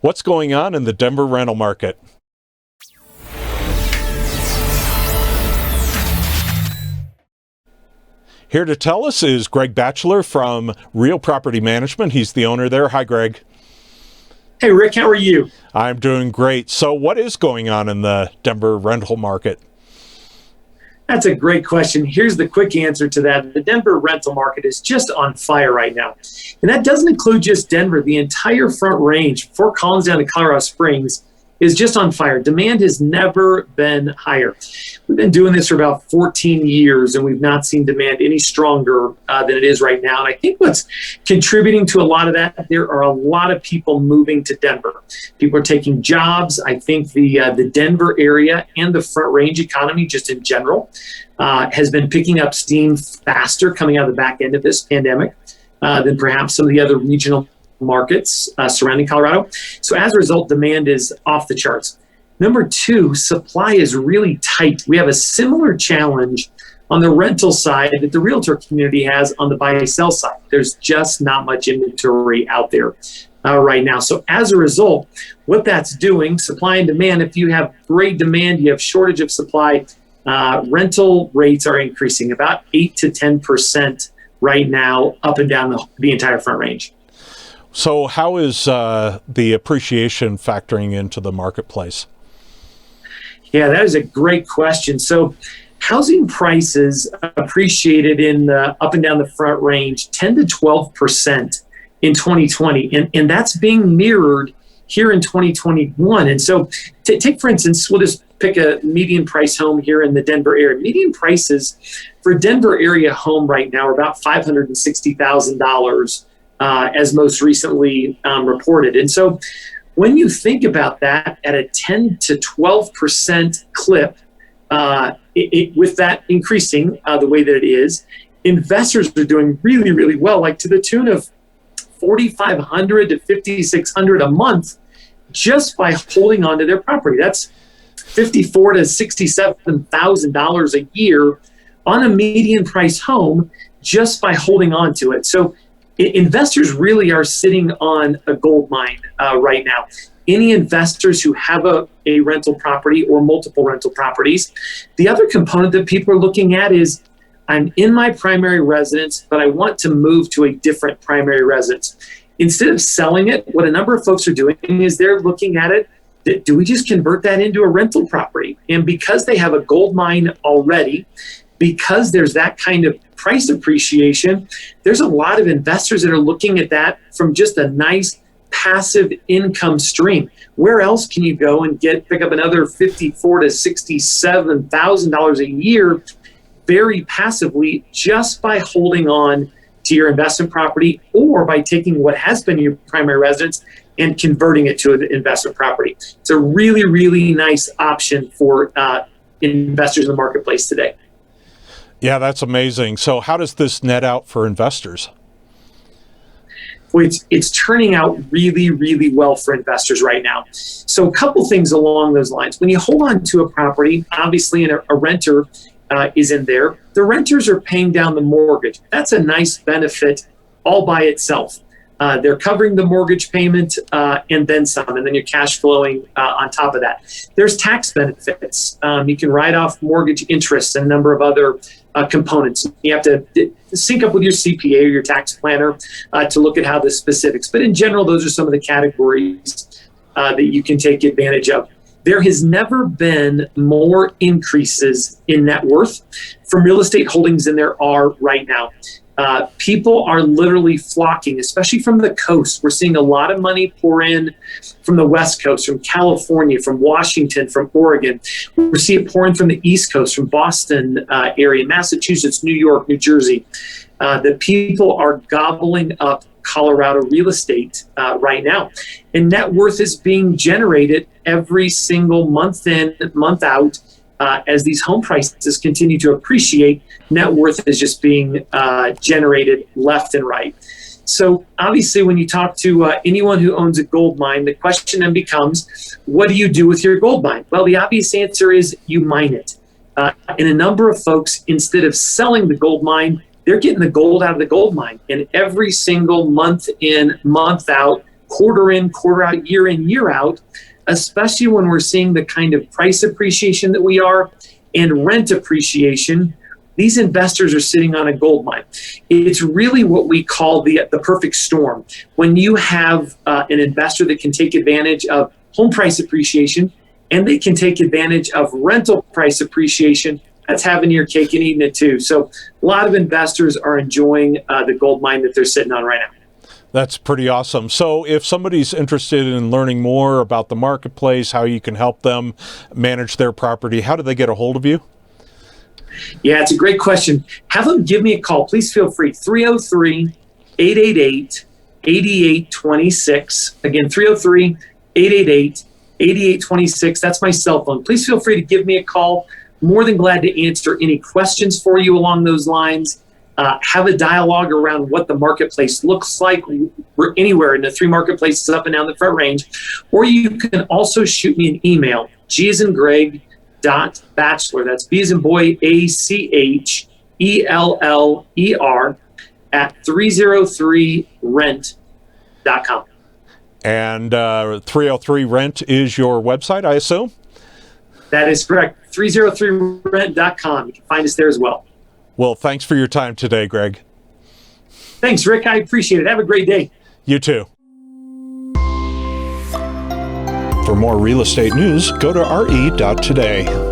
What's going on in the Denver rental market? Here to tell us is Greg Bacheller from Real Property Management. He's the owner there. Hi, Greg. Hey, Rick, how are you? I'm doing great. So what is going on in the Denver rental market? That's a great question. Here's the quick answer to that. The Denver rental market is just on fire right now. And that doesn't include just Denver. The entire Front Range, Fort Collins down to Colorado Springs, is just on fire. Demand has never been higher. We've been doing this for about 14 years, and we've not seen demand any stronger than it is right now. And I think what's contributing to a lot of that, there are a lot of people moving to Denver. People are taking jobs. I think the Denver area and the Front Range economy just in general has been picking up steam faster coming out of the back end of this pandemic than perhaps some of the other regional markets surrounding Colorado. So as a result, demand is off the charts. Number two, supply is really tight. We have a similar challenge on the rental side that the realtor community has on the buy-sell side. There's just not much inventory out there right now. So as a result, what that's doing, supply and demand, if you have great demand, you have shortage of supply, rental rates are increasing about 8 to 10% right now up and down the entire Front Range. So how is the appreciation factoring into the marketplace? Yeah, that is a great question. So housing prices appreciated in the up and down the Front Range 10 to 12% in 2020. And that's being mirrored here in 2021. And so take, for instance, we'll just pick a median price home here in the Denver area. Median prices for Denver area home right now are about $560,000. As most recently reported. And so when you think about that at a 10 to 12% clip, with that increasing the way that it is, investors are doing really, really well, like to the tune of $4,500 to $5,600 a month just by holding on to their property. That's $54,000 to $67,000 a year on a median price home just by holding on to it. So investors really are sitting on a gold mine right now. Any investors who have a rental property or multiple rental properties, the other component that people are looking at is, I'm in my primary residence, but I want to move to a different primary residence. Instead of selling it, what a number of folks are doing is they're looking at it, do we just convert that into a rental property? And because they have a gold mine already, because there's that kind of price appreciation, there's a lot of investors that are looking at that from just a nice passive income stream. Where else can you go and pick up another $54,000 to $67,000 a year very passively just by holding on to your investment property or by taking what has been your primary residence and converting it to an investment property? It's a really, really nice option for investors in the marketplace today. Yeah, that's amazing. So how does this net out for investors? Well, it's turning out really, really well for investors right now. So a couple things along those lines. When you hold on to a property, obviously a renter is in there. The renters are paying down the mortgage. That's a nice benefit all by itself. They're covering the mortgage payment and then some, and then you're cash flowing on top of that. There's tax benefits. You can write off mortgage interest and a number of other components. You have to sync up with your CPA or your tax planner to look at how the specifics. But in general, those are some of the categories that you can take advantage of. There has never been more increases in net worth from real estate holdings than there are right now. People are literally flocking, especially from the coast. We're seeing a lot of money pour in from the West Coast, from California, from Washington, from Oregon. We're seeing it pouring from the East Coast, from Boston area, Massachusetts, New York, New Jersey. The people are gobbling up Colorado real estate right now. And net worth is being generated every single month in, month out. As these home prices continue to appreciate, net worth is just being generated left and right. So obviously, when you talk to anyone who owns a gold mine, the question then becomes, what do you do with your gold mine? Well, the obvious answer is you mine it. And a number of folks, instead of selling the gold mine, they're getting the gold out of the gold mine. And every single month in, month out, quarter in, quarter out, year in, year out, especially when we're seeing the kind of price appreciation that we are and rent appreciation. These investors are sitting on a gold mine. It's really what we call the perfect storm. When you have an investor that can take advantage of home price appreciation and they can take advantage of rental price appreciation, that's having your cake and eating it too. So a lot of investors are enjoying the gold mine that they're sitting on right now. That's pretty awesome. So if somebody's interested in learning more about the marketplace, how you can help them manage their property, how do they get a hold of you? Yeah, it's a great question. Have them give me a call. Please feel free. 303-888-8826. Again, 303-888-8826. That's my cell phone. Please feel free to give me a call. More than glad to answer any questions for you along those lines. Have a dialogue around what the marketplace looks like. We're anywhere in the 3 marketplaces up and down the Front Range. Or you can also shoot me an email, G as in Greg.Bacheller. That's B as in boy, ACHELLER at 303rent.com. And 303rent is your website, I assume? That is correct. 303rent.com. You can find us there as well. Well, thanks for your time today, Greg. Thanks, Rick. I appreciate it. Have a great day. You too. For more real estate news, go to re.today.